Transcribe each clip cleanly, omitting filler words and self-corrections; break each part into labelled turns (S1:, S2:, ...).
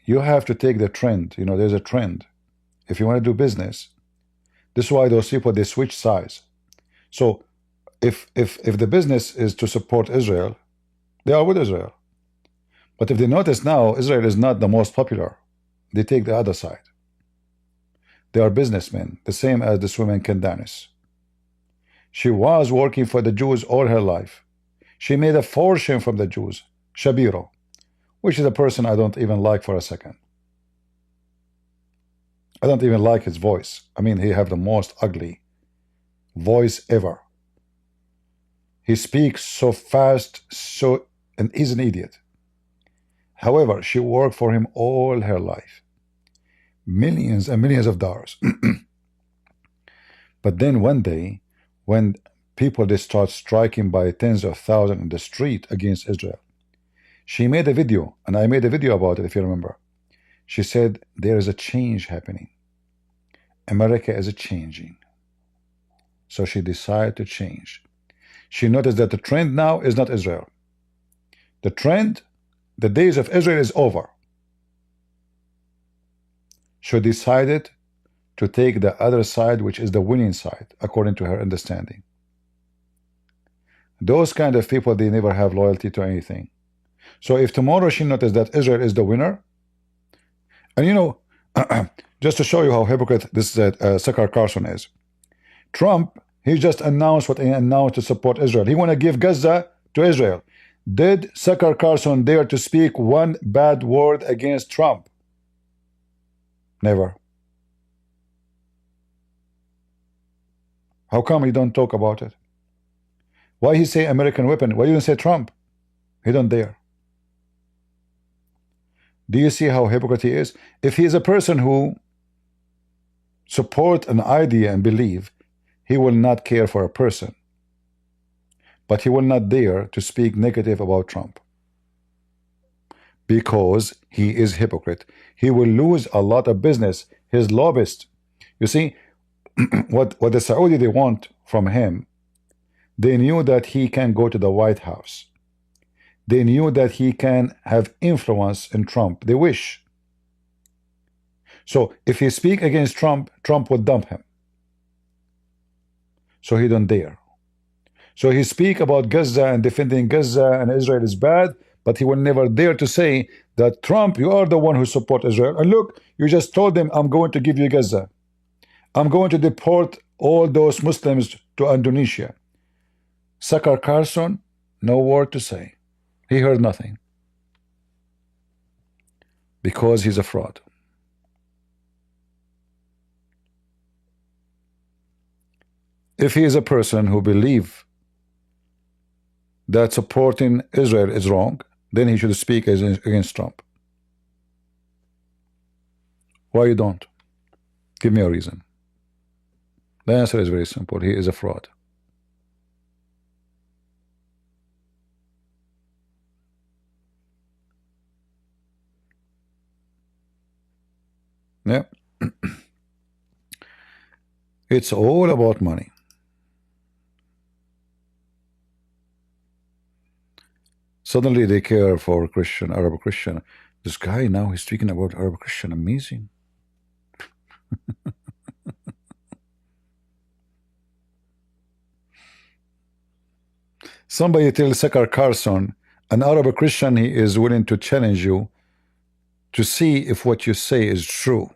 S1: You have to take the trend. You know, there's a trend. If you want to do business, this is why those people, they switch sides. So if the business is to support Israel, they are with Israel. But if they notice now Israel is not the most popular, they take the other side. They are businessmen, the same as this woman Candace. She was working for the Jews all her life. She made a fortune from the Jews. Shabiro, which is a person I don't even like for a second. I don't even like his voice. I mean, he have the most ugly voice ever. He speaks so fast, and he's an idiot. However, she worked for him all her life. Millions and millions of dollars. But then one day, when people, they start striking by tens of thousands in the street against Israel, she made a video, and I made a video about it, if you remember. She said, there is a change happening. America is changing. So she decided to change. She noticed that the trend now is not Israel. The trend, the days of Israel is over. She decided to take the other side, which is the winning side, according to her understanding. Those kind of people, they never have loyalty to anything. So if tomorrow she noticed that Israel is the winner, and you know, just to show you how hypocrite this Tucker Carlson is, Trump, he just announced what he announced to support Israel. He want to give Gaza to Israel. Did Tucker Carlson dare to speak one bad word against Trump? Never. How come he don't talk about it? Why he say American weapon? Why you don't say Trump? He don't dare. Do you see how hypocrite he is? If he is a person who support an idea and believe, he will not care for a person. But he will not dare to speak negative about Trump. Because he is hypocrite. He will lose a lot of business. His lobbyist. You see, what the Saudi, they want from him, they knew that he can go to the White House. They knew that he can have influence in Trump. They wish. So if he speak against Trump, Trump would dump him. So he don't dare. So he speak about Gaza and defending Gaza and Israel is bad, but he will never dare to say that Trump, you are the one who support Israel. And look, you just told them, I'm going to give you Gaza. I'm going to deport all those Muslims to Indonesia. Tucker Carlson, no word to say. He heard nothing. Because he's a fraud. If he is a person who believes that supporting Israel is wrong, then he should speak against Trump. Why you don't? Give me a reason. The answer is very simple. He is a fraud. Yeah. It's all about money. Suddenly they care for Christian, Arab Christian. This guy now he's speaking about Arab Christian. Amazing. Somebody tells Tucker Carlson, an Arab Christian, he is willing to challenge you to see if what you say is true.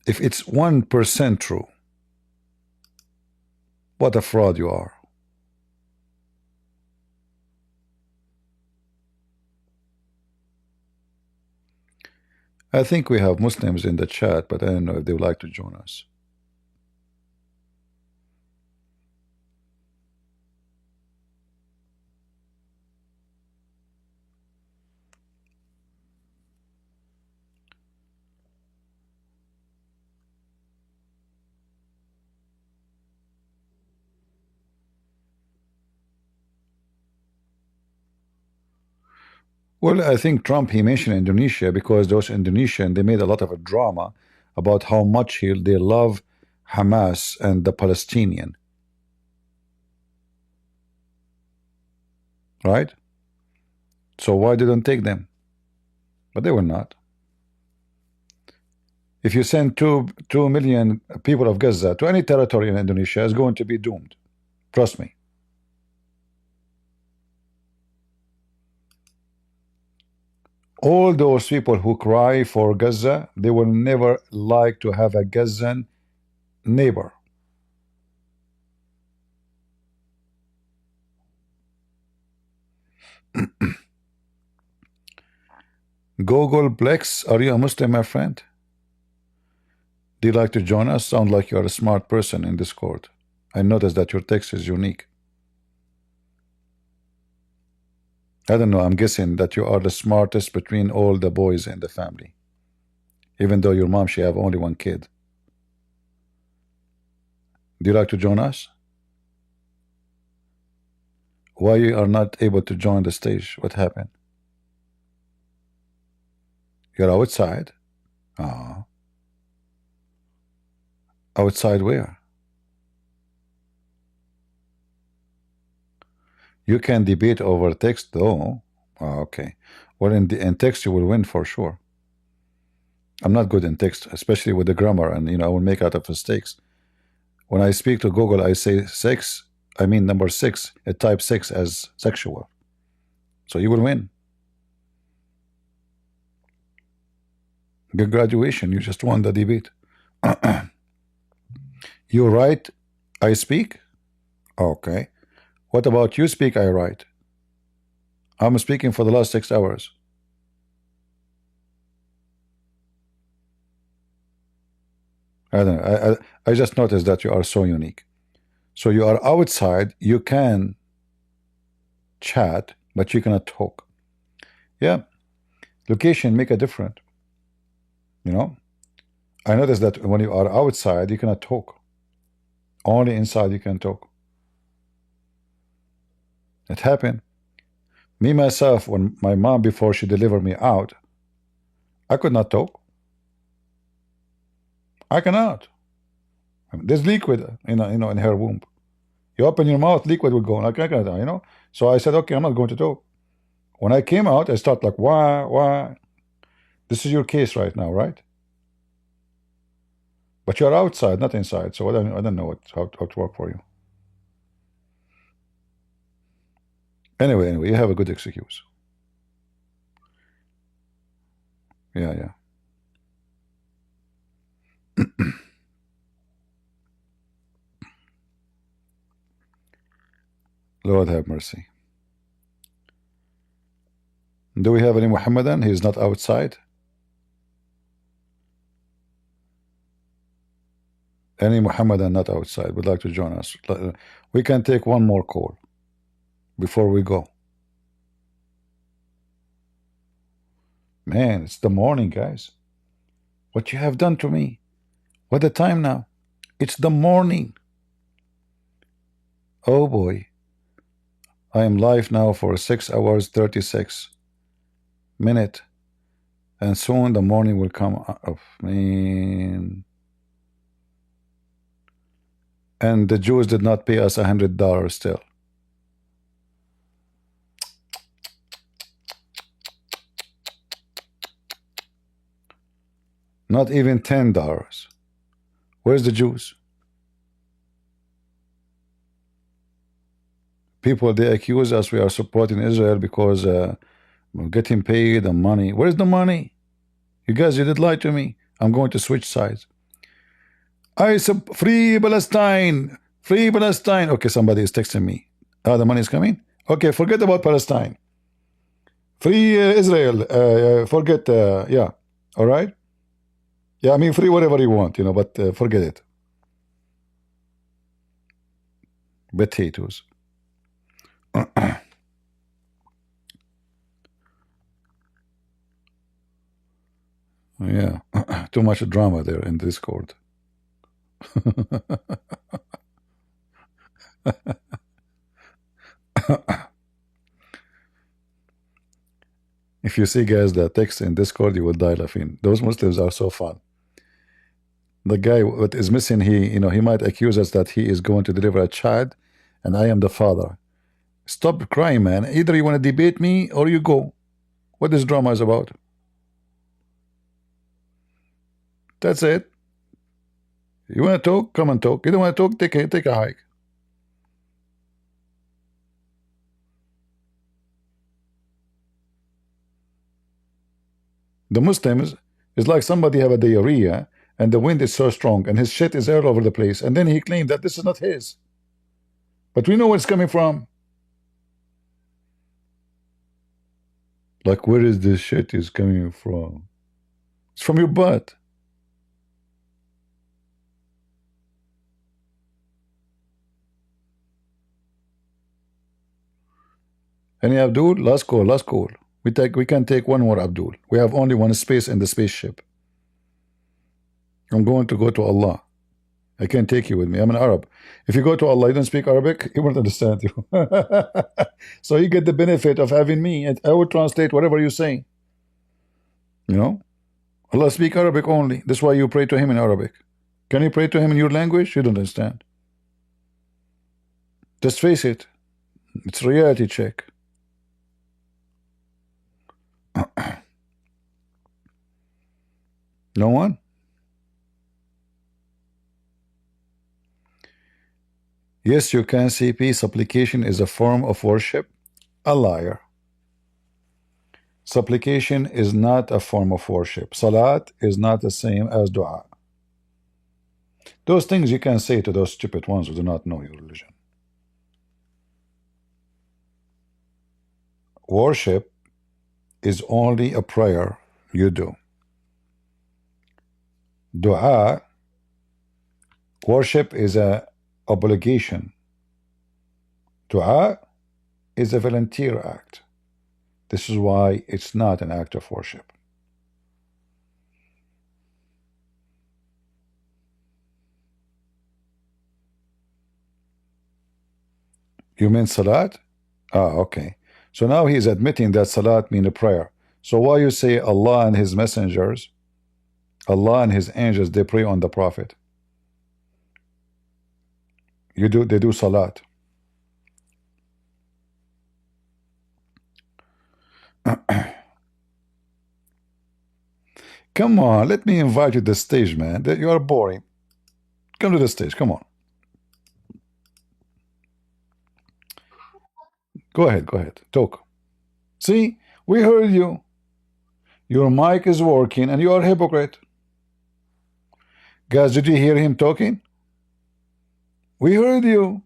S1: If it's 1% true, what a fraud you are. I think we have Muslims in the chat, but I don't know if they would like to join us. Well, I think Trump, he mentioned Indonesia because those Indonesian, they made a lot of a drama about how much they love Hamas and the Palestinian. Right? So why didn't take them? but they will not. If you send 2 million people of Gaza to any territory in Indonesia, it's going to be doomed. Trust me. All those people who cry for Gaza, they will never like to have a Gazan neighbor. Google Plex, are you a Muslim, my friend? Do you like to join us? Sound like you are a smart person in Discord. I noticed that your text is unique. I don't know, I'm guessing that you are the smartest between all the boys in the family. Even though your mom, she have only one kid. Do you like to join us? Why you are not able to join the stage? What happened? You're outside? Ah. Outside where? You can debate over text though. Oh, okay. Well, in text you will win for sure. I'm not good in text, especially with the grammar, and I will make out of mistakes. When I speak to Google, I say sex, I mean number 6. It types 6 as sexual. So you will win. Good graduation. You just won the debate. You write, I speak? Okay. What about you speak, I write? I'm speaking for the last 6 hours. I don't know. I just noticed that you are so unique. So you are outside, you can chat, but you cannot talk. Yeah. Location make a difference. I noticed that when you are outside, you cannot talk. Only inside you can talk. It happened. Me, myself, when my mom, before she delivered me out, I could not talk. I cannot. There's liquid, in her womb. You open your mouth, liquid will go. Like I cannot, So I said, okay, I'm not going to talk. When I came out, I start like, why? This is your case right now, right? But you're outside, not inside. So I don't know how to work for you. Anyway, you have a good excuse. Yeah. Lord have mercy. Do we have any Muhammadan? He is not outside. Any Muhammadan not outside would like to join us. We can take one more call before we go. Man, it's the morning, guys. What you have done to me. What the time now? It's the morning. Oh boy. I am live now for 6 hours 36 minutes, and soon the morning will come up. Man. And the Jews did not pay us $100 still. Not even $10. Where's the Jews? People, they accuse us we are supporting Israel because we're getting paid the money. Where's the money? You guys, you did lie to me. I'm going to switch sides. Free Palestine. Free Palestine. Okay, somebody is texting me. The money is coming? Okay, forget about Palestine. Free Israel. Forget, yeah. All right? Yeah, I mean, free whatever you want, but forget it. Potatoes. Yeah, too much drama there in Discord. If you see guys that text in Discord, you will die laughing. Those Muslims are so fun. The guy what is missing, he might accuse us that he is going to deliver a child, and I am the father. Stop crying, man. Either you want to debate me or you go. What this drama is about? That's it. You want to talk? Come and talk. You don't want to talk? Take a hike. The Muslims is like somebody have a diarrhea and the wind is so strong and his shit is all over the place, and then he claimed that this is not his. But we know where it's coming from. Like, where is this shit is coming from? It's from your butt. Any Abdul? Last call, last call. We can take one more Abdul. We have only one space in the spaceship. I'm going to go to Allah. I can't take you with me. I'm an Arab. If you go to Allah, you don't speak Arabic, He won't understand you. So you get the benefit of having me, and I will translate whatever you say. You know? Allah speak Arabic only. That's why you pray to Him in Arabic. Can you pray to Him in your language? You don't understand. Just face it. It's a reality check. No one? Yes, you can, CP. Supplication is a form of worship. A liar. Supplication is not a form of worship. Salat is not the same as dua. Those things you can say to those stupid ones who do not know your religion. Worship is only a prayer you do. Dua, worship is a obligation. Dua is a volunteer act. This is why it's not an act of worship. You mean salat? Ah, okay. So now he's admitting that salat means a prayer. So why you say Allah and His messengers, Allah and His angels, they pray on the Prophet? They do salat. Come on, let me invite you to the stage, man. You are boring. Come to the stage, come on. Go ahead, talk. See, we heard you. Your mic is working and you are a hypocrite. Guys, did you hear him talking? We heard you.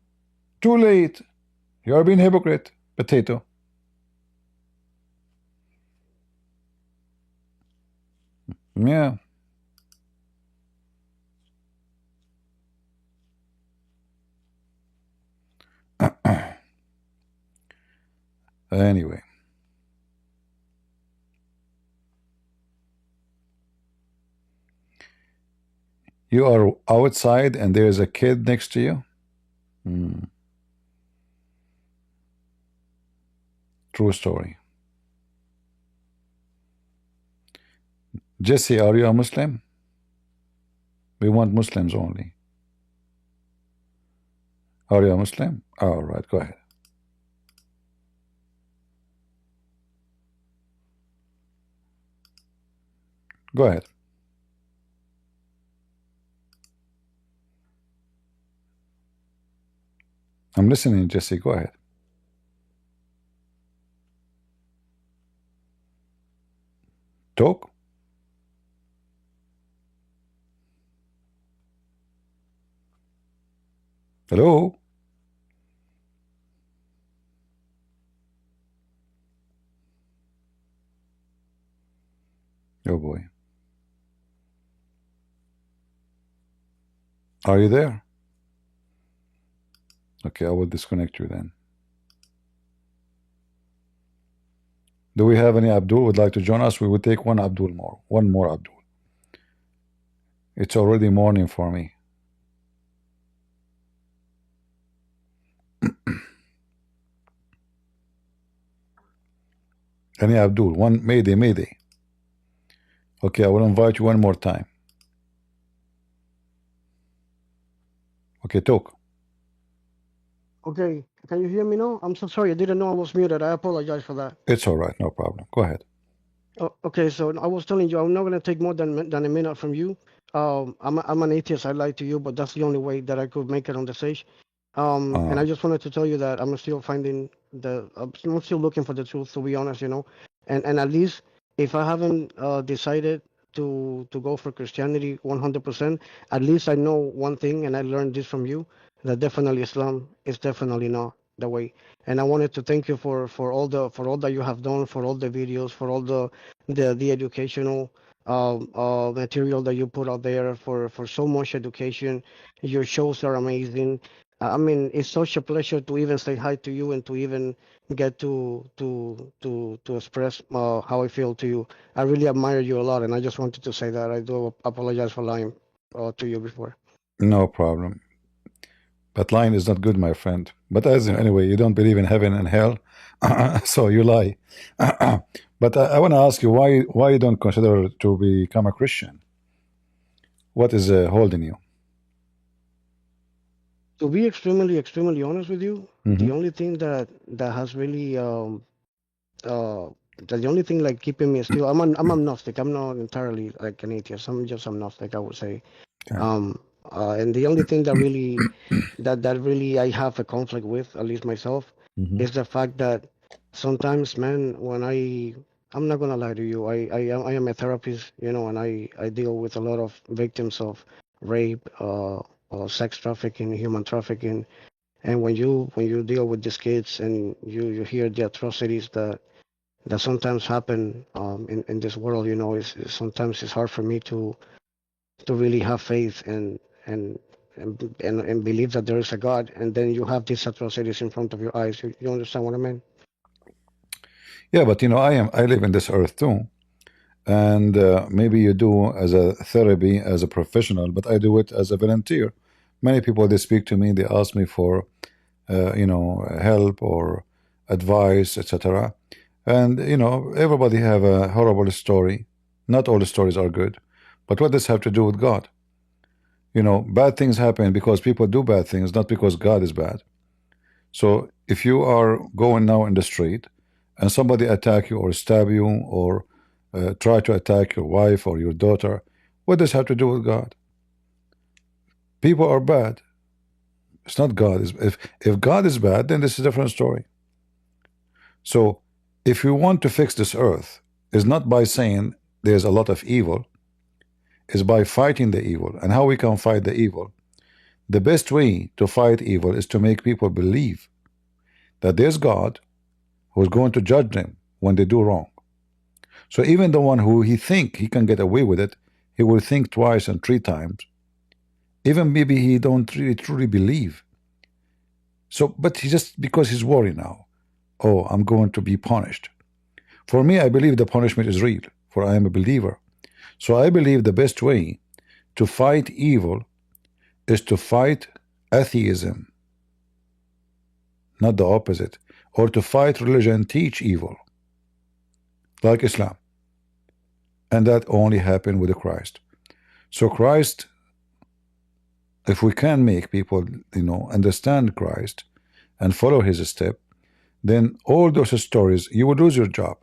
S1: Too late. You are being hypocrite. Potato. Yeah. Anyway. You are outside and there's a kid next to you? True story. Jesse, are you a Muslim? We want Muslims only. Are you a Muslim? All right, go ahead. Go ahead. I'm listening, Jesse. Go ahead. Talk. Hello? Oh boy. Are you there? Okay, I will disconnect you then. Do we have any Abdul would like to join us? We will take one Abdul more. One more Abdul. It's already morning for me. Any Abdul? One Mayday, Mayday. Okay, I will invite you one more time. Okay, talk.
S2: Okay, can you hear me now? I'm so sorry, I didn't know I was muted. I apologize for that.
S1: It's all right, no problem. Go ahead.
S2: Okay, so I was telling you, I'm not gonna take more than a minute from you. I'm an atheist. I lied to you, but that's the only way that I could make it on the stage. And
S1: Uh,
S2: I just wanted to tell you that I'm still finding I'm still looking for the truth, to be honest, and at least if I haven't decided to go for Christianity 100%, at least I know one thing, and I learned this from you, that definitely Islam is definitely not the way. And I wanted to thank you for all that you have done, for all the videos, for all the educational material that you put out there, for so much education. Your shows are amazing. I mean, it's such a pleasure to even say hi to you and to even get to express how I feel to you. I really admire you a lot, and I just wanted to say that. I do apologize for lying to you before.
S1: no problem. But lying is not good, my friend. But as anyway, you don't believe in heaven and hell, so you lie. But I want to ask you why you don't consider to become a Christian? What is holding you?
S2: To be extremely honest with you, the
S1: Hmm.
S2: only thing that has really uh the only thing like keeping me still, I'm agnostic. I'm not entirely like an atheist. I'm just agnostic, I would say.
S1: Yeah.
S2: And the only thing that really that really I have a conflict with, at least myself,
S1: Hmm.
S2: is the fact that sometimes, man, when I'm not gonna lie to you, I am a therapist, and I deal with a lot of victims of rape, sex trafficking, human trafficking, and when you deal with these kids and you hear the atrocities that sometimes happen in this world, sometimes it's hard for me to really have faith and believe that there is a God, and then you have these atrocities in front of your eyes. You understand what I mean?
S1: Yeah, but I live in this earth too, and maybe you do as a therapy as a professional, but I do it as a volunteer. Many people they speak to me, they ask me for help or advice, etc. And everybody have a horrible story. Not all the stories are good, but what does have to do with God? Bad things happen because people do bad things, not because God is bad. So if you are going now in the street and somebody attack you or stab you or try to attack your wife or your daughter, what does have to do with God? People are bad. It's not God. If God is bad, then this is a different story. So if we want to fix this earth, is not by saying there's a lot of evil, is by fighting the evil. And how we can fight the evil? The best way to fight evil is to make people believe that there's God who's going to judge them when they do wrong. So even the one who he think he can get away with it, he will think twice and three times. Even maybe he don't really truly believe. So, but he just because he's worried now. Oh, I'm going to be punished. For me, I believe the punishment is real, for I am a believer. So I believe the best way to fight evil is to fight atheism, not the opposite, or to fight religion teach evil, like Islam. And that only happened with Christ. So Christ, if we can make people, understand Christ and follow his step, then all those stories, you would lose your job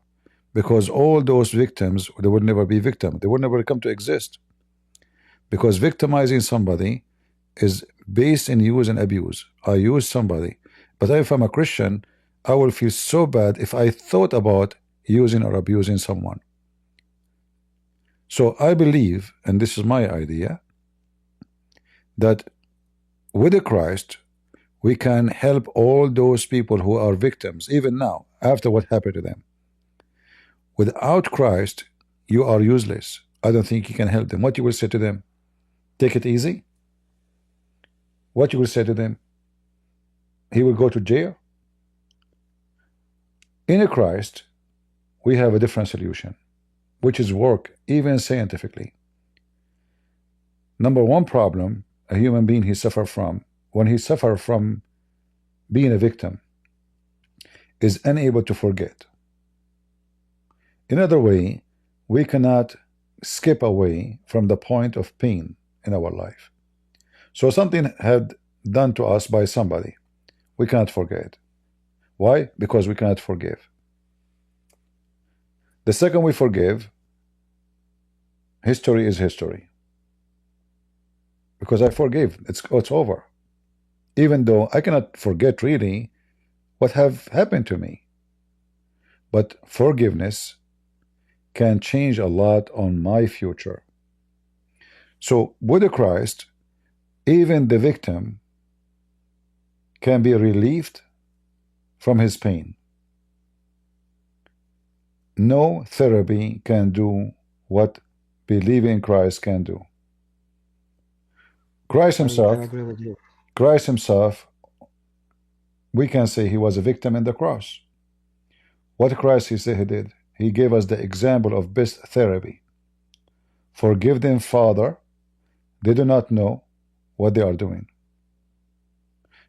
S1: because all those victims, they would never be victims. They would never come to exist because victimizing somebody is based in use and abuse. I use somebody, but if I'm a Christian, I will feel so bad if I thought about using or abusing someone. So I believe, and this is my idea, that with the Christ, we can help all those people who are victims, even now, after what happened to them. Without Christ, you are useless. I don't think you can help them. What you will say to them? Take it easy? What you will say to them? He will go to jail? In a Christ, we have a different solution, which is work, even scientifically. Number one problem a human being he suffer from, when he suffer from being a victim, is unable to forget. In other way, we cannot skip away from the point of pain in our life. So something had done to us by somebody. We cannot forget. Why? Because we cannot forgive. The second we forgive, history is history. Because I forgive. It's over. Even though I cannot forget really what have happened to me. But forgiveness can change a lot on my future. So with Christ, even the victim can be relieved from his pain. No therapy can do what believing in Christ can do. Christ
S2: I
S1: himself,
S2: agree with you.
S1: Christ himself, we can say he was a victim in the cross. What Christ he said he did? He gave us the example of best therapy. Forgive them, Father, they do not know what they are doing.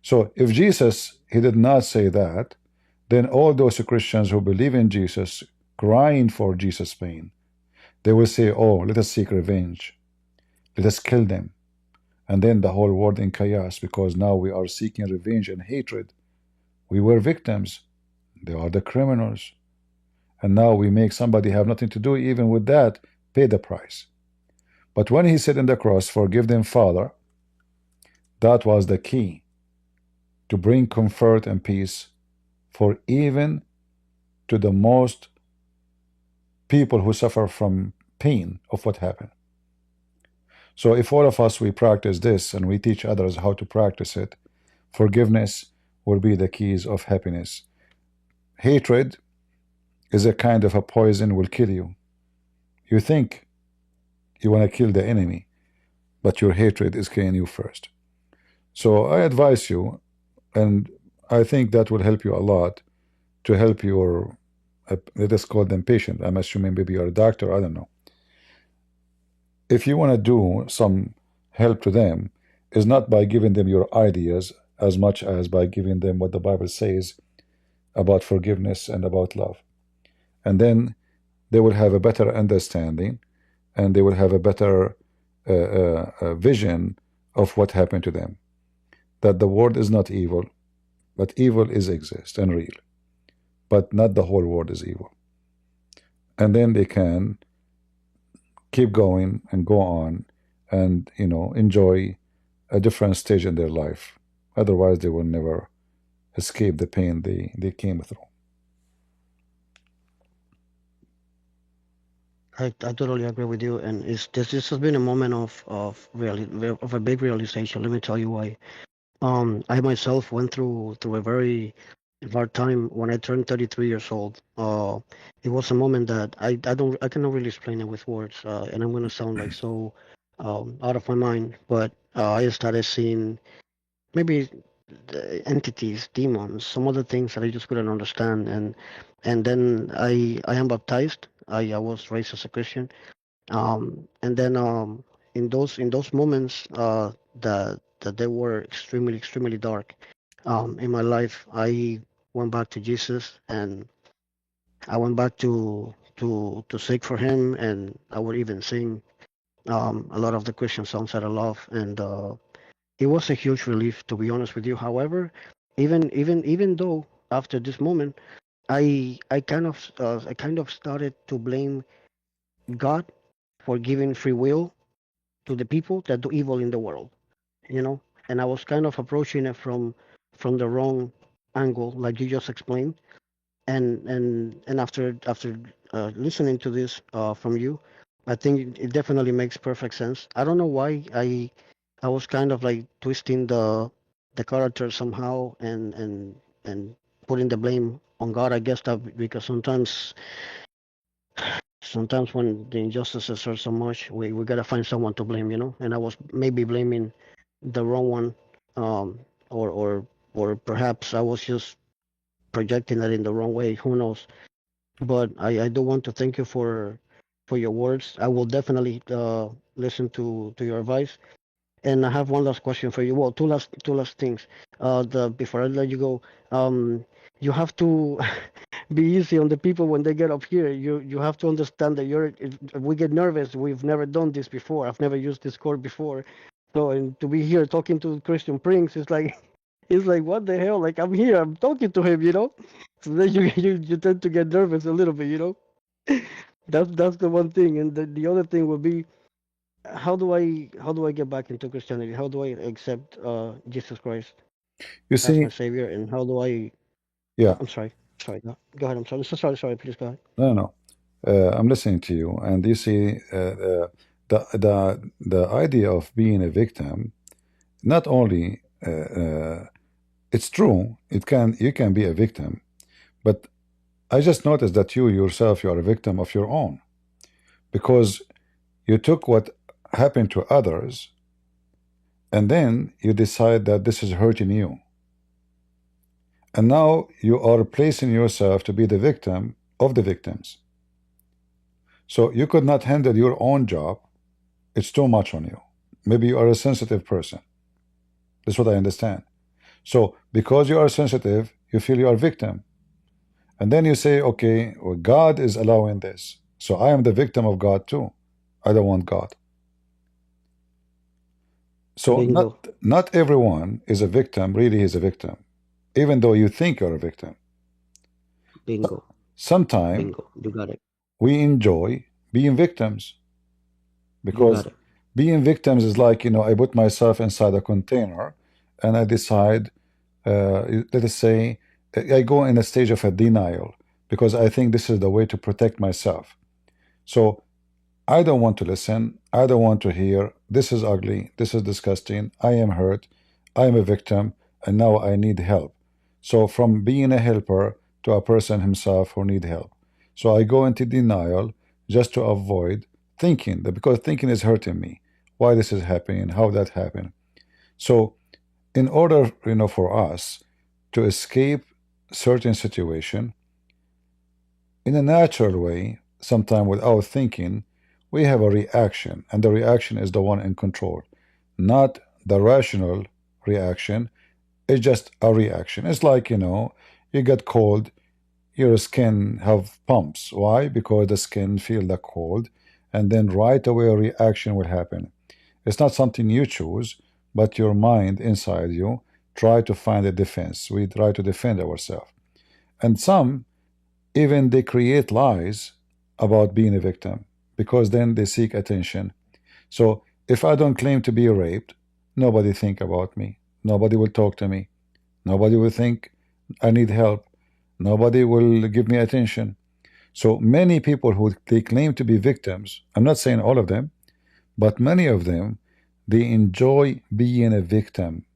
S1: So if Jesus, he did not say that, then all those Christians who believe in Jesus, crying for Jesus' pain, they will say, oh, let us seek revenge. Let us kill them. And then the whole world in chaos, because now we are seeking revenge and hatred. We were victims. They are the criminals. And now we make somebody have nothing to do even with that, pay the price. But when he said in the cross, forgive them, Father, that was the key to bring comfort and peace for even to the most people who suffer from pain of what happened. So if all of us we practice this and we teach others how to practice it, forgiveness will be the keys of happiness. Hatred is a kind of a poison, will kill you. You think you want to kill the enemy, but your hatred is killing you first. So I advise you, and I think that will help you a lot to help your, let us call them patient. I'm assuming maybe you're a doctor, I don't know. If you want to do some help to them, is not by giving them your ideas as much as by giving them what the Bible says about forgiveness and about love. And then they will have a better understanding and they will have a better vision of what happened to them. That the world is not evil, but evil is exist and real. But not the whole world is evil. And then they can keep going and go on and, you know, enjoy a different stage in their life. Otherwise, they will never escape the pain they came through.
S2: I totally agree with you, and this has been a moment of a big realization. Let me tell you why. I myself went through a very hard time when I turned 33 years old. It was a moment that I cannot really explain it with words, and I'm gonna sound like so out of my mind. But I started seeing maybe the entities, demons, some other things that I just couldn't understand, and then I am baptized. I was raised as a Christian, and then in those moments that they were extremely dark in my life, I went back to Jesus, and I went back to seek for Him, and I would even sing a lot of the Christian songs that I love, and it was a huge relief, to be honest with you. However, even though after this moment, I kind of started to blame God for giving free will to the people that do evil in the world, you know. And I was kind of approaching it from the wrong angle, like you just explained. And after listening to this from you, I think it definitely makes perfect sense. I don't know why I was kind of like twisting the character somehow and putting the blame on God. I guess that because sometimes when the injustices are so much, we gotta find someone to blame, you know. And I was maybe blaming the wrong one, um, or or or perhaps I was just projecting it in the wrong way. Who knows? But I do want to thank you for your words. I will definitely listen to your advice. And I have one last question for you. Well, two last things. The before I let you go, you have to be easy on the people when they get up here. You have to understand that if we get nervous. We've never done this before. I've never used Discord before. So and to be here talking to Christian Prince is like it's like what the hell? Like I'm here, I'm talking to him, you know. So then you tend to get nervous a little bit, you know. That's the one thing, and the other thing would be how do I get back into Christianity? How do I accept Jesus Christ
S1: You
S2: as my
S1: see,
S2: savior? And how do I?
S1: yeah,
S2: I'm sorry, sorry. Go ahead. I'm sorry. So sorry, sorry. Please go ahead.
S1: no, no, no. I'm listening to you, and you see, the idea of being a victim. Not only it's true, you can be a victim, but I just noticed that you yourself you are a victim of your own because you took what happened to others, and then you decide that this is hurting you, and now you are placing yourself to be the victim of the victims. So you could not handle your own job. It's too much on you. Maybe you are a sensitive person. That's what I understand. So because you are sensitive, you feel you are a victim. And then you say, okay, well, God is allowing this. So I am the victim of God too. I don't want God. So
S2: Bingo,
S1: not everyone is a victim, really is a victim, even though you think you're a victim.
S2: bingo,
S1: Sometimes
S2: bingo. You got it.
S1: we enjoy being victims
S2: You got
S1: because
S2: it.
S1: being victims is like, I put myself inside a container and I decide, let us say, I go in a stage of a denial because I think this is the way to protect myself. So I don't want to listen. I don't want to hear. This is ugly. This is disgusting. I am hurt. I am a victim. And now I need help. So from being a helper to a person himself who need help. So I go into denial just to avoid thinking that because thinking is hurting me. Why this is happening, how that happened. So in order, for us to escape certain situation, in a natural way, sometime without thinking, we have a reaction, and the reaction is the one in control, not the rational reaction. It's just a reaction. It's like, you get cold, your skin have pumps. Why? Because the skin feel the cold, and then right away a reaction will happen. It's not something you choose, but your mind inside you try to find a defense. We try to defend ourselves. And some even they create lies about being a victim because then they seek attention. So if I don't claim to be raped, nobody think about me. Nobody will talk to me. Nobody will think I need help. Nobody will give me attention. So many people who they claim to be victims, I'm not saying all of them, but many of them, they enjoy being a victim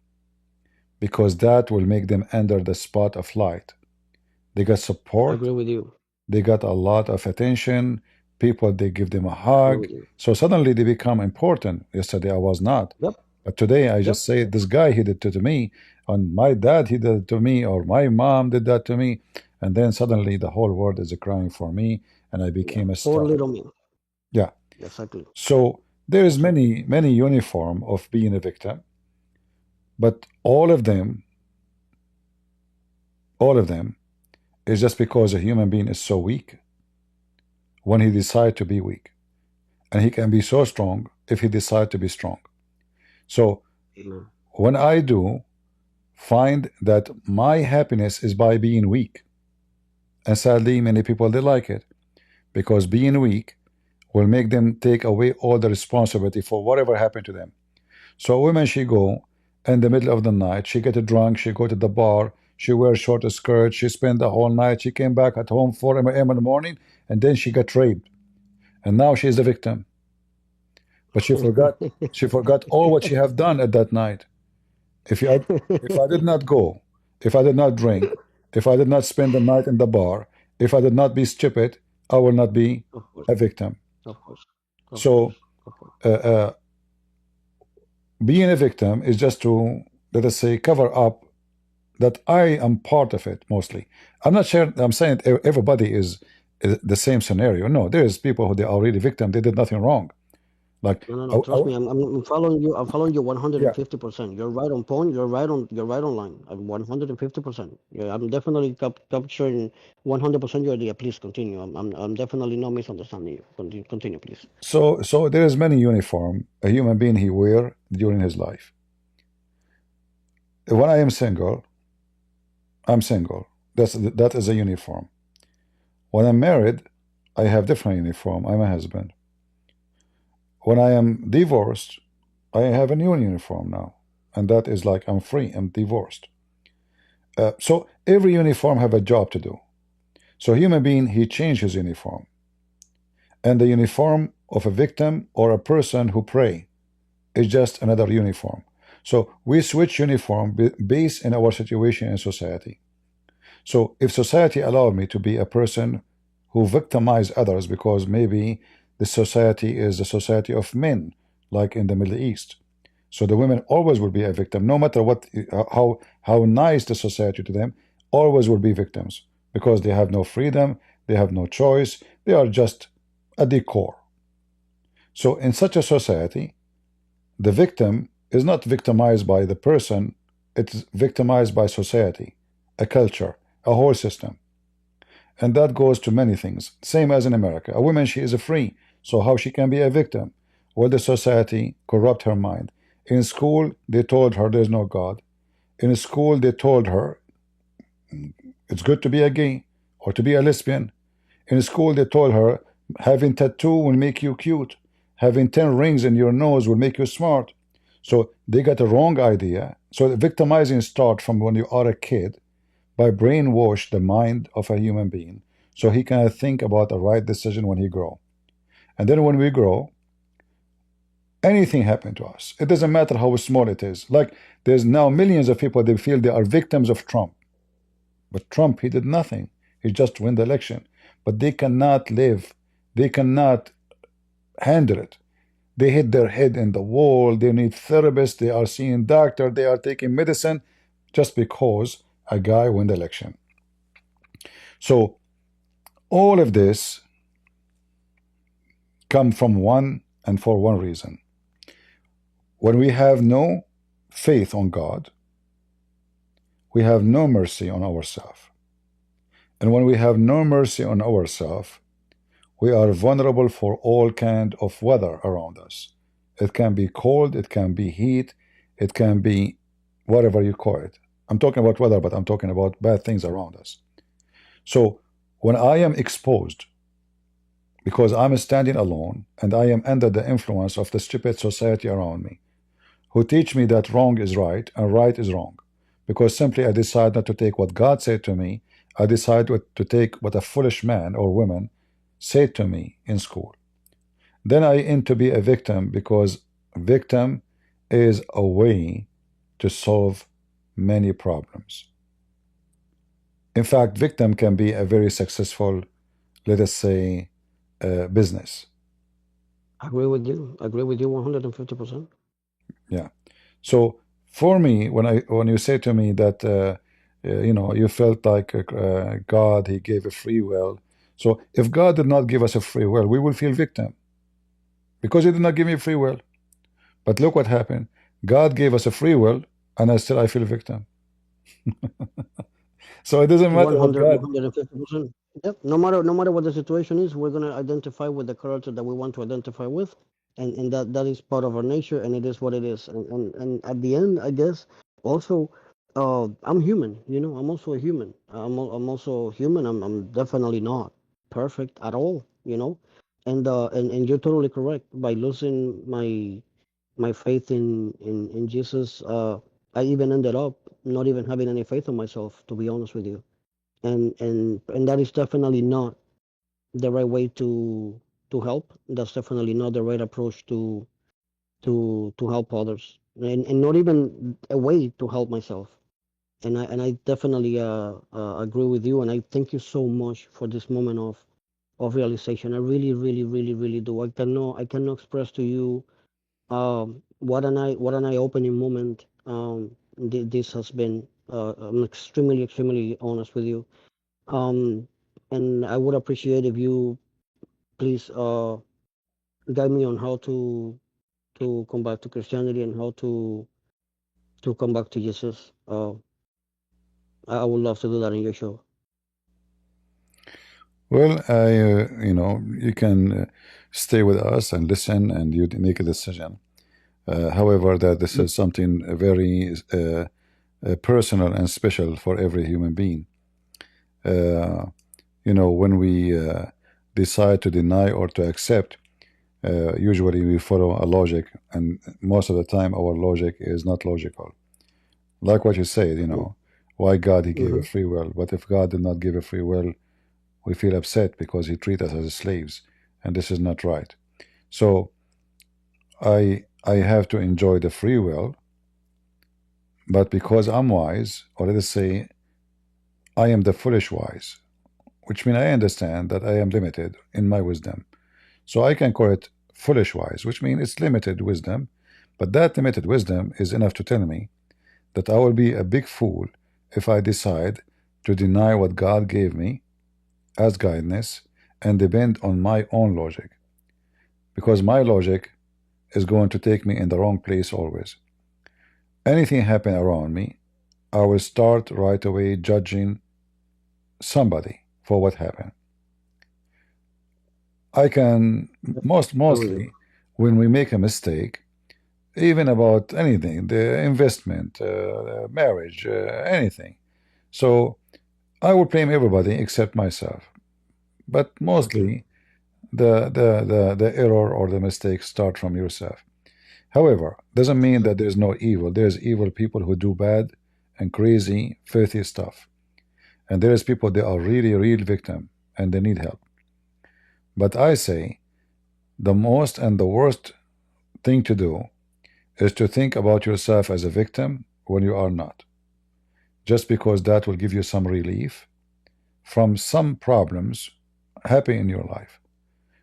S1: because that will make them under the spot of light. They got
S2: I
S1: support.
S2: agree with you.
S1: They got a lot of attention. People, they give them a
S2: I agree
S1: hug.
S2: with you.
S1: So suddenly they become important. Yesterday I was not.
S2: Yep.
S1: But today I
S2: Yep.
S1: just say, this guy, he did it to me. And my dad, he did it to me. Or my mom did that to me. And then suddenly the whole world is crying for me. And I
S2: Yeah.
S1: became a
S2: Poor
S1: star.
S2: little me.
S1: Yeah.
S2: Exactly.
S1: So there is
S2: Exactly.
S1: many uniform of being a victim. But all of them is just because a human being is so weak when he decide to be weak. And he can be so strong if he decide to be strong. So
S2: Amen.
S1: when I do find that my happiness is by being weak, and sadly many people they like it because being weak will make them take away all the responsibility for whatever happened to them. So women she go in the middle of the night, she get drunk, she go to the bar, she wears short skirt, she spend the whole night, she came back at home 4 a.m. in the morning, and then she got raped, and now she is the victim. But she forgot all what she have done at that night. If I did not go, if I did not drink, if I did not spend the night in the bar, if I did not be stupid, I will not be
S2: Of course.
S1: a victim.
S2: Of course. Of
S1: So
S2: course. Of course.
S1: being a victim is just to, let us say, cover up that I am part of it mostly. I'm not sure I'm saying everybody is the same scenario. No, there is people who they are really victim. They did nothing wrong. Like,
S2: No, no, no. Trust me. I'm following you. I'm following you
S1: yeah.
S2: 150%. You're right on point. You're right on line. I'm 150%. Yeah, I'm definitely capturing 100% your idea. Please continue. I'm definitely not misunderstanding you. Continue, please.
S1: So there is many uniform a human being he wear during his life. When I am single, I'm single. That is a uniform. When I'm married, I have different uniform. I'm a husband. When I am divorced, I have a new uniform now, and that is like I'm free. I'm divorced. So every uniform have a job to do. So human being, he changed his uniform, and the uniform of a victim or a person who pray is just another uniform. So we switch uniform based in our situation in society. So if society allowed me to be a person who victimize others because maybe the society is a society of men, like in the Middle East. So the women always will be a victim, no matter what, how nice the society to them, always will be victims because they have no freedom, they have no choice, they are just a decor. So in such a society, the victim is not victimized by the person, it's victimized by society, a culture, a whole system. And that goes to many things. Same as in America. A woman, she is free. So how she can be a victim? Well, the society corrupt her mind. In school, they told her there's no God. In school, they told her it's good to be a gay or to be a lesbian. In school, they told her having tattoo will make you cute. Having 10 rings in your nose will make you smart. So they got a wrong idea. So the victimizing start from when you are a kid by brainwash the mind of a human being so he can think about the right decision when he grow. And then when we grow, anything happen to us. It doesn't matter how small it is. Like there's now millions of people, they feel they are victims of Trump. But Trump, he did nothing. He just won the election. But they cannot live. They cannot handle it. They hit their head in the wall. They need therapists. They are seeing doctor. They are taking medicine just because a guy won the election. So all of this come from one and for one reason. When we have no faith on God, we have no mercy on ourselves. And when we have no mercy on ourselves, we are vulnerable for all kind of weather around us. It can be cold, it can be heat, it can be whatever you call it. I'm talking about weather, but I'm talking about bad things around us. So when I am exposed, because I'm standing alone and I am under the influence of the stupid society around me, who teach me that wrong is right and right is wrong, because simply I decide not to take what God said to me, I decide to take what a foolish man or woman said to me in school. Then I end to be a victim because victim is a way to solve many problems. In fact, victim can be a very successful, let us say, business.
S2: I agree with you. I agree with you 150%.
S1: Yeah. So for me, when you say to me that you felt like God, He gave a free will. So if God did not give us a free will, we will feel victim because He did not give me free will. But look what happened. God gave us a free will, and I feel victim. So it doesn't matter what
S2: 100,
S1: God.
S2: 150%. Yep. No matter what the situation is, we're gonna identify with the character that we want to identify with, and that is part of our nature, and it is what it is. And at the end, I guess also, I'm human. I'm also a human. I'm also human. I'm definitely not perfect at all. And you're totally correct. By losing my faith in Jesus, I even ended up not even having any faith in myself, to be honest with you. And that is definitely not the right way to help. That's definitely not the right approach to help others, and not even a way to help myself. And I definitely agree with you, and I thank you so much for this moment of realization. I really, really, really, really do. I cannot express to you what an eye-opening moment this has been. I'm extremely, extremely honest with you. Um, and I would appreciate if you please guide me on how to come back to Christianity and how to come back to Jesus. I would love to do that in your show.
S1: Well, you can stay with us and listen, and you make a decision. However, that this is something very personal and special for every human being. When we decide to deny or to accept, usually we follow a logic, and most of the time our logic is not logical. Like what you said, why God he gave a
S2: Mm-hmm.
S1: free will, but if God did not give a free will, we feel upset because he treat us as slaves, and this is not right. So I have to enjoy the free will, but because I'm wise, or let us say I am the foolish wise, which means I understand that I am limited in my wisdom. So I can call it foolish wise, which means it's limited wisdom, but that limited wisdom is enough to tell me that I will be a big fool if I decide to deny what God gave me as guidance and depend on my own logic, because my logic is going to take me in the wrong place always. Anything happen around me, I will start right away judging somebody for what happened. I can
S2: Absolutely.
S1: mostly when we make a mistake, even about anything, the investment, marriage, anything. So I will blame everybody except myself. But
S2: Okay.
S1: mostly the error or the mistake start from yourself. However, doesn't mean that there's no evil. There's evil people who do bad and crazy, filthy stuff. And there's people that are really real victim and they need help. But I say the most and the worst thing to do is to think about yourself as a victim when you are not. Just because that will give you some relief from some problems happen in your life.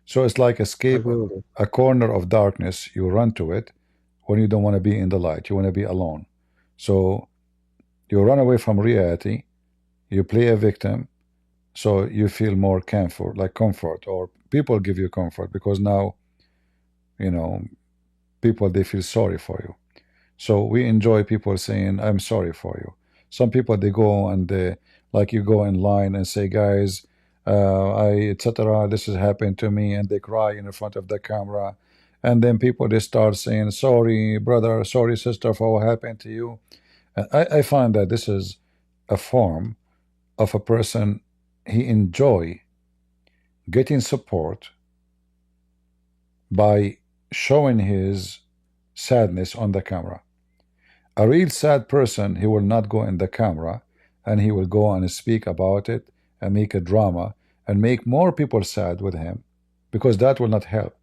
S1: So it's like
S2: I
S1: escape
S2: agree with you.
S1: a corner of darkness, you run to it when you don't want to be in the light, you want to be alone. So you run away from reality, you play a victim, so you feel more comfort, like comfort, or people give you comfort because now, you know, people they feel sorry for you. So we enjoy people saying, I'm sorry for you. Some people they go and they like you go in line and say, guys, etc. This has happened to me, and they cry in front of the camera. And then people they start saying, sorry, brother, sorry, sister, for what happened to you. And I find that this is a form of a person he enjoy getting support by showing his sadness on the camera. A real sad person, he will not go in the camera and he will go and speak about it and make a drama and make more people sad with him because that will not help.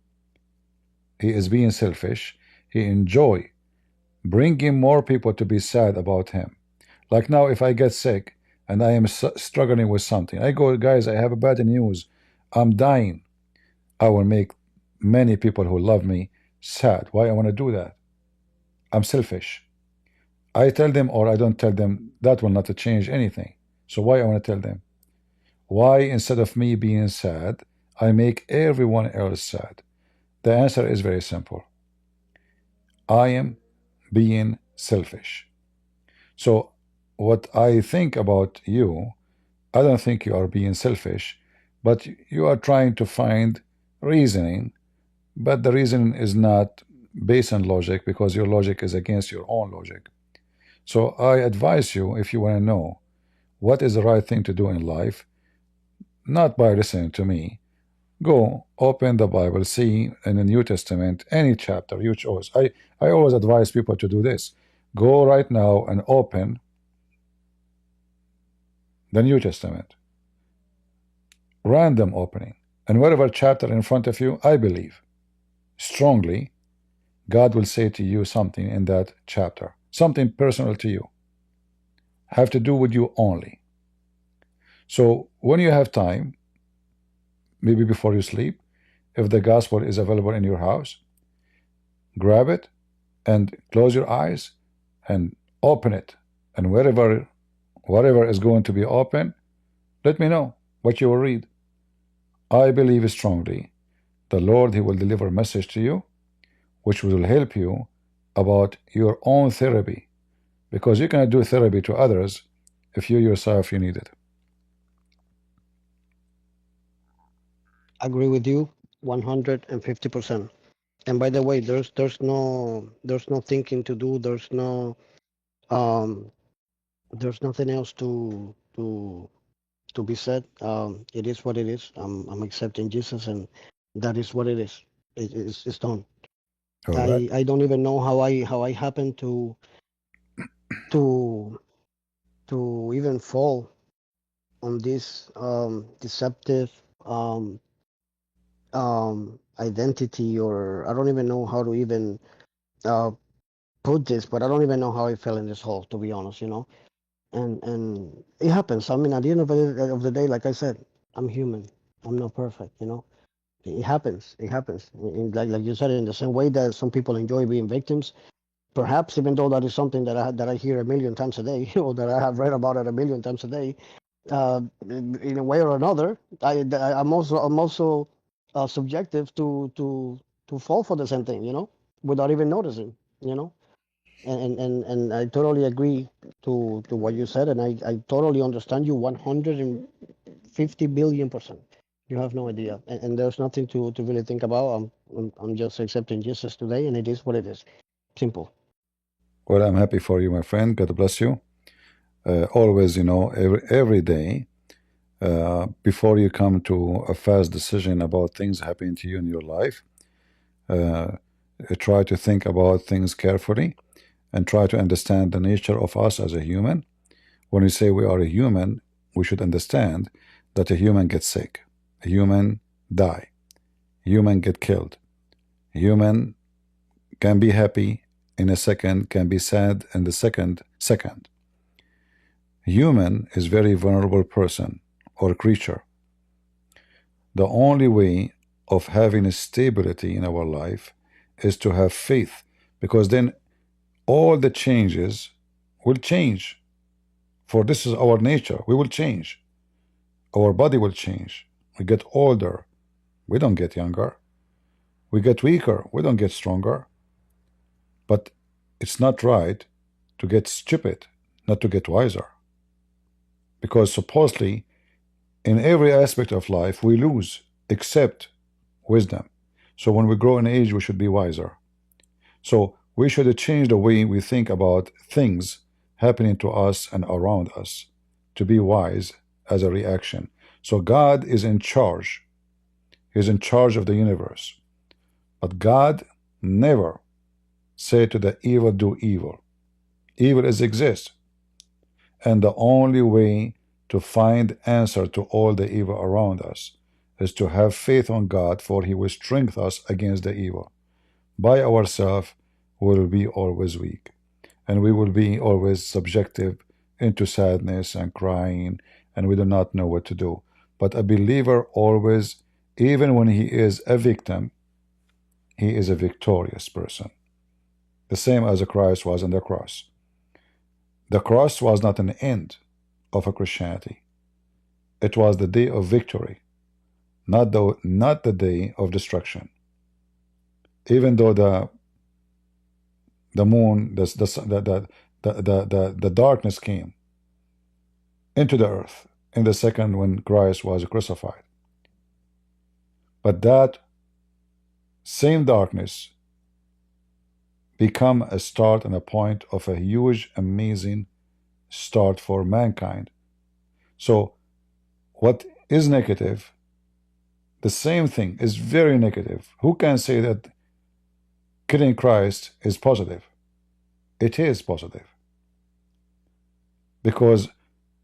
S1: He is being selfish. He enjoy bringing more people to be sad about him. Like now, if I get sick and I am struggling with something, I go, guys, I have a bad news. I'm dying. I will make many people who love me sad. Why I want to do that? I'm selfish. I tell them or I don't tell them, that will not change anything. So why I want to tell them? Why instead of me being sad, I make everyone else sad? The answer is very simple. I am being selfish. So what I think about you, I don't think you are being selfish, but you are trying to find reasoning, but the reason is not based on logic because your logic is against your own logic. So I advise you, if you want to know what is the right thing to do in life, not by listening to me, go open the Bible, see in the New Testament any chapter you chose. I always advise people to do this. Go right now and open the New Testament, random opening, and whatever chapter in front of you, I believe strongly God will say to you something in that chapter, something personal to you, have to do with you only. So when you have time, maybe before you sleep, if the gospel is available in your house, grab it and close your eyes and open it. And whatever is going to be open, let me know what you will read. I believe strongly the Lord he will deliver a message to you which will help you about your own therapy, because you cannot do therapy to others if you yourself you need it.
S2: Agree with you 150%. And by the way, there's no thinking to do. Um there's nothing else to to be said. It is what it is. I'm accepting Jesus, and that is what it is. It's done.
S1: All right.
S2: I don't even know how I happened to to even fall on this deceptive um, identity, or I don't even know how to even uh, put this, but I don't even know how I fell in this hole, to be honest, and it happens. I mean, at the end of the day, like I said, I'm human. I'm not perfect, It happens. It happens. Like you said, in the same way that some people enjoy being victims, perhaps even though that is something that I hear a million times a day, or that I have read about it a million times a day, in a way or another, I'm also subjective to fall for the same thing, without even noticing, you know. And I totally agree to what you said, and I totally understand you 150 billion%. You have no idea, and there's nothing to really think about. I'm just accepting Jesus today, and it is what it is. Simple.
S1: Well, I'm happy for you, my friend. God bless you. Always, every day, before you come to a fast decision about things happening to you in your life, uh, try to think about things carefully and try to understand the nature of us as a human. When we say we are a human, we should understand that a human gets sick, a human die, a human get killed, a human can be happy in a second, can be sad in the second. Human is very vulnerable person or creature. The only way of having a stability in our life is to have faith, because then all the changes will change. For this is our nature. We will change. Our body will change. We get older. We don't get younger. We get weaker. We don't get stronger. But it's not right to get stupid, not to get wiser. Because supposedly, in every aspect of life, we lose except wisdom. So when we grow in age, we should be wiser. So we should change the way we think about things happening to us and around us to be wise as a reaction. So God is in charge. He's in charge of the universe. But God never said to the evil, do evil. Evil is exist. And the only way to find answer to all the evil around us is to have faith on God, for he will strengthen us against the evil. By ourselves, we will be always weak, and we will be always subjective into sadness and crying, and we do not know what to do. But a believer always, even when he is a victim, he is a victorious person. The same as Christ was on the cross. The cross was not an end of a Christianity. It was the day of victory, not the day of destruction. Even though the moon, the darkness came into the earth in the second when Christ was crucified. But that same darkness become a start and a point of a huge, amazing start for mankind. So what is negative, the same thing is very negative. Who can say that killing Christ is positive? It is positive, because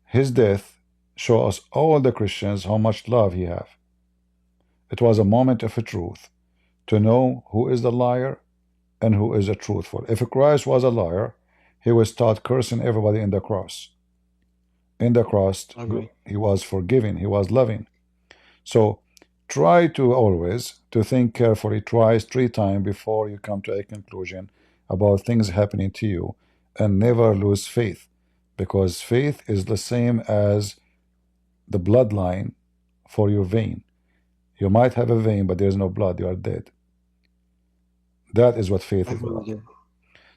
S1: his death show us all the Christians how much love he have. It was a moment of a truth to know who is the liar and who is the truthful. If Christ was a liar, he would start cursing everybody in the cross. In the cross,
S2: Agree.
S1: he was forgiving, he was loving. So try to always to think carefully twice, three times before you come to a conclusion about things happening to you, and never lose faith, because faith is the same as the bloodline for your vein. You might have a vein, but there's no blood, you are dead. That is what faith is
S2: Agree
S1: about.
S2: with you.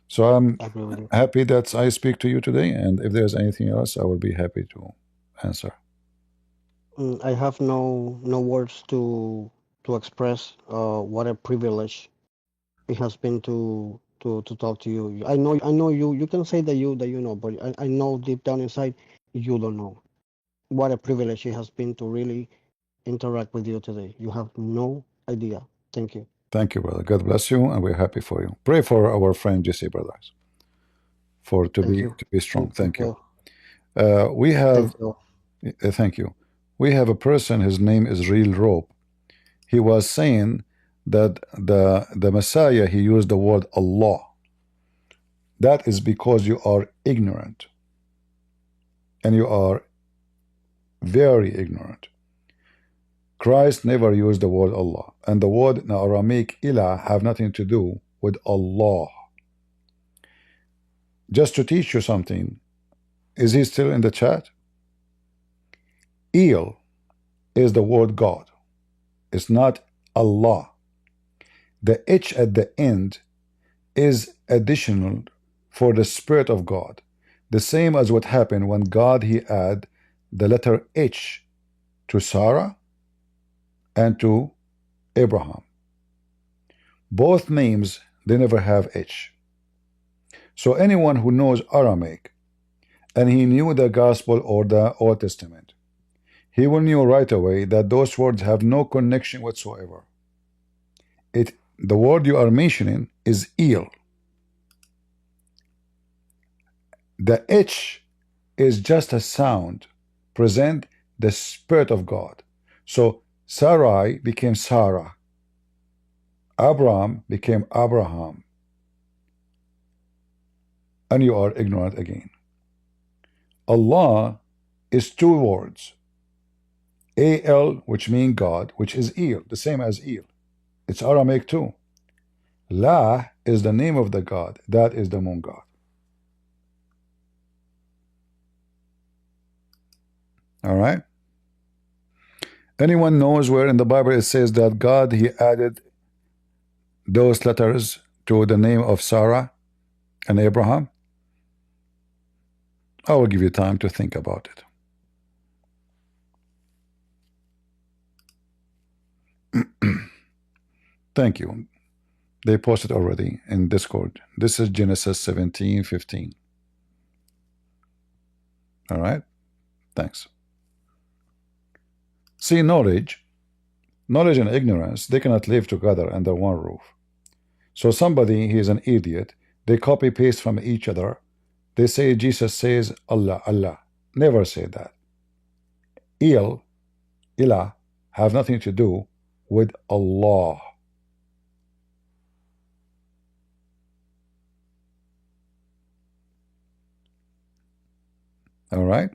S1: So I'm
S2: Agree with you.
S1: happy that I speak to you today, and if there's anything else, I will be happy to answer.
S2: I have no words to express what a privilege it has been to talk to you. I know you can say that you know, but I know deep down inside you don't know. what a privilege it has been to really interact with you today. You have no idea. Thank you.
S1: Thank you, brother. God bless you, and we're happy for you. Pray for our friend Jesse, brothers, for
S2: Thank you.
S1: to be strong.
S2: Thank
S1: Thank you.
S2: you.
S1: We have
S2: Thank you.
S1: thank you. We have a person. His name is Real Rope. He was saying that the Messiah, he used the word Allah. That is because you are ignorant, and you are very ignorant. Christ never used the word Allah, and the word in Aramaic ilah have nothing to do with Allah. Just to teach you something, is he still in the chat? El is the word God. It's not Allah. The H at the end is additional for the Spirit of God. The same as what happened when God he add the letter H to Sarah and to Abraham. Both names, they never have H. So anyone who knows Aramaic and he knew the Gospel or the Old Testament, he will know right away that those words have no connection whatsoever. The word you are mentioning is El. The H is just a sound, present the Spirit of God. So Sarai became Sarah. Abraham became Abraham. And you are ignorant again. Allah is two words. A-L, which means God, which is El, the same as El. It's Aramaic too. La is the name of the God. That is the moon God. All right? Anyone knows where in the Bible it says that God, he added those letters to the name of Sarah and Abraham? I will give you time to think about it. Thank you. They posted already in Discord. This is Genesis 17:15. All right? Thanks. See, knowledge and ignorance, they cannot live together under one roof. So somebody, he is an idiot, they copy paste from each other. They say Jesus says Allah, Allah. Never say that. Ilah have nothing to do with Allah. All right?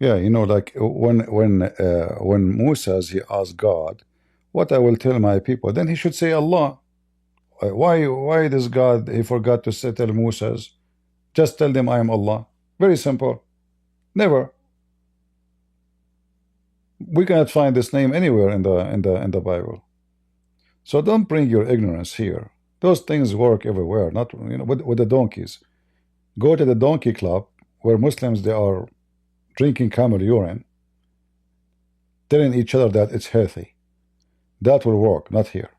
S1: Yeah, you know, like when Moses he asked God, "What I will tell my people?" Then he should say Allah. Why does God he forgot to say tell Moses? Just tell them I am Allah. Very simple. Never. We cannot find this name anywhere in the Bible. So don't bring your ignorance here. Those things work everywhere. Not with the donkeys. Go to the donkey club where Muslims they are drinking camel urine, telling each other that it's healthy. That will work, not here.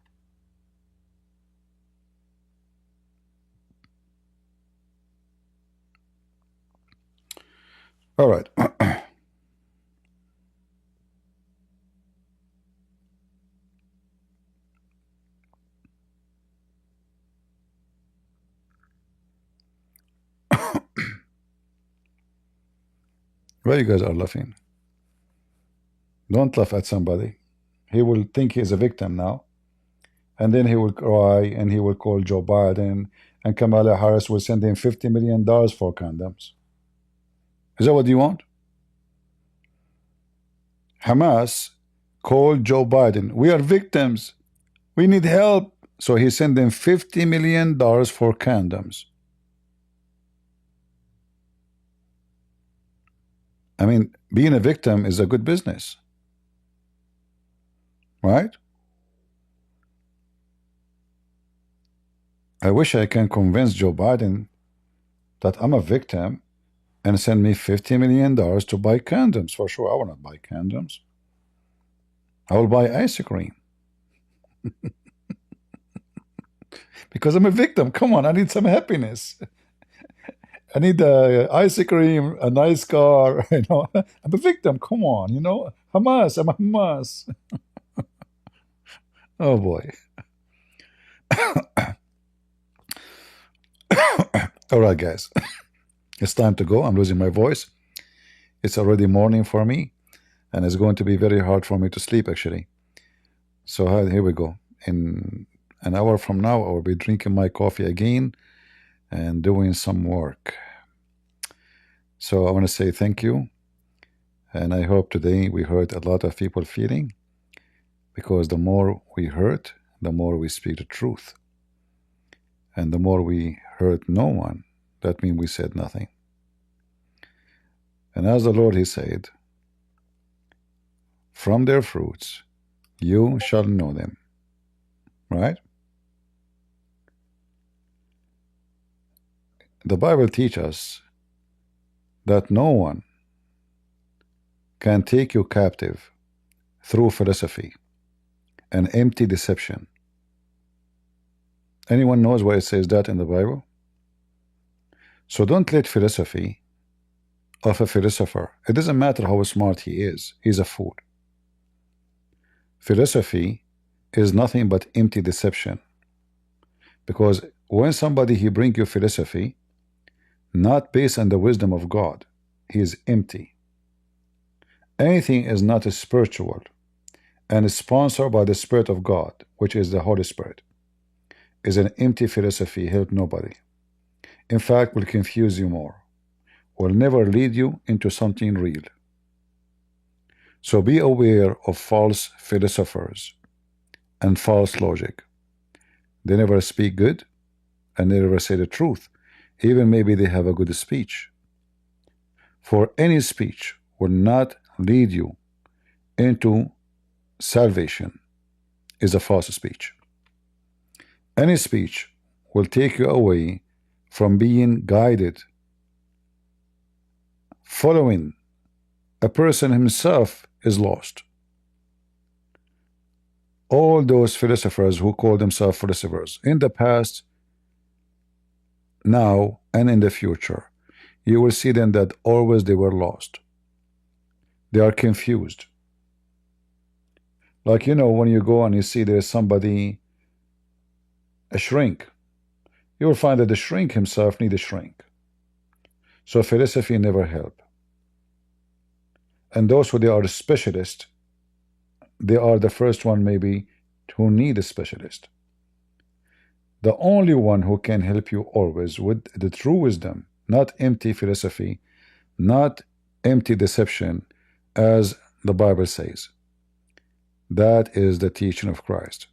S1: All right. Why you guys are laughing? Don't laugh at somebody. He will think he's a victim now, and then he will cry and he will call Joe Biden, and Kamala Harris will send him $50 million for condoms. Is that what you want? Hamas called Joe Biden. We are victims. We need help. So he sent them $50 million for condoms. I mean, being a victim is a good business, right? I wish I can convince Joe Biden that I'm a victim and send me $50 million to buy condoms. For sure, I will not buy condoms. I will buy ice cream because I'm a victim. Come on, I need some happiness. I need ice cream, a nice car. You know, I'm a victim. Come on, you know, Hamas. I'm a Hamas. Oh boy. All right, guys, it's time to go. I'm losing my voice. It's already morning for me, and it's going to be very hard for me to sleep, actually. So here we go. In an hour from now, I will be drinking my coffee again and doing some work. So I want to say thank you. And I hope today we hurt a lot of people feeling, because the more we hurt, the more we speak the truth. And the more we hurt no one, that means we said nothing. And as the Lord, He said, from their fruits you shall know them. Right? The Bible teaches us that no one can take you captive through philosophy and empty deception. Anyone knows why it says that in the Bible? So don't let philosophy of a philosopher, it doesn't matter how smart he is, he's a fool. Philosophy is nothing but empty deception. Because when somebody he bring you philosophy, not based on the wisdom of God, he is empty. Anything is not spiritual and is sponsored by the Spirit of God, which is the Holy Spirit, is an empty philosophy, help nobody. In fact, will confuse you more, will never lead you into something real. So be aware of false philosophers and false logic. They never speak good and they never say the truth. Even maybe they have a good speech. For any speech will not lead you into salvation is a false speech. Any speech will take you away from being guided, following a person himself is lost. All those philosophers who call themselves philosophers in the past, now, and in the future, you will see them that always they were lost. They are confused. Like, you know, when you go and you see there's somebody, a shrink, you will find that the shrink himself need a shrink. So philosophy never help. And those who they are specialists, they are the first one maybe who need a specialist. The only one who can help you always with the true wisdom, not empty philosophy, not empty deception, as the Bible says. That is the teaching of Christ.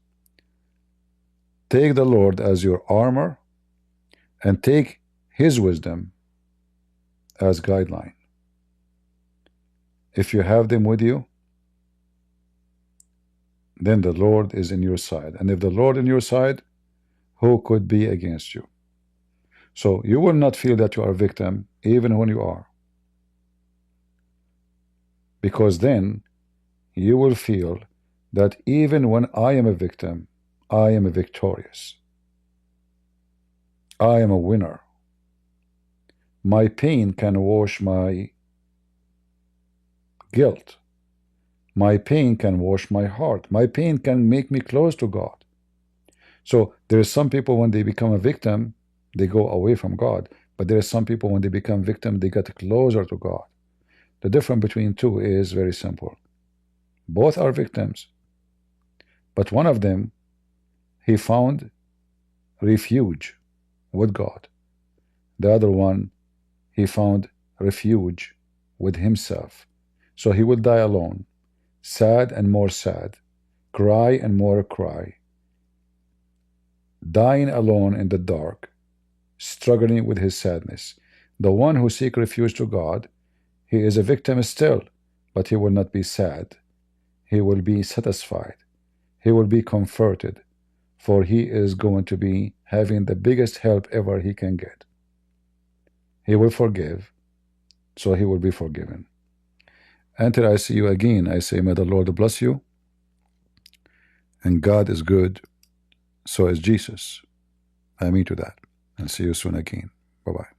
S1: Take the Lord as your armor and take His wisdom as guideline. If you have them with you, then the Lord is in your side. And if the Lord in your side, who could be against you? So you will not feel that you are a victim even when you are. Because then you will feel that even when I am a victim, I am a victorious. I am a winner. My pain can wash my guilt. My pain can wash my heart. My pain can make me close to God. So there are some people when they become a victim, they go away from God. But there are some people when they become victim, they get closer to God. The difference between two is very simple. Both are victims. But one of them, he found refuge with God. The other one, he found refuge with himself. So he will die alone, sad and more sad, cry and more cry, dying alone in the dark, struggling with his sadness. The one who seeks refuge to God, He is a victim still, but he will not be sad. He will be satisfied. He will be comforted, for he is going to be having the biggest help ever he can get. He will forgive, so he will be forgiven. Until I see you again, I say, may the Lord bless you. And God is good, so is Jesus. I mean to that. And see you soon again. Bye-bye.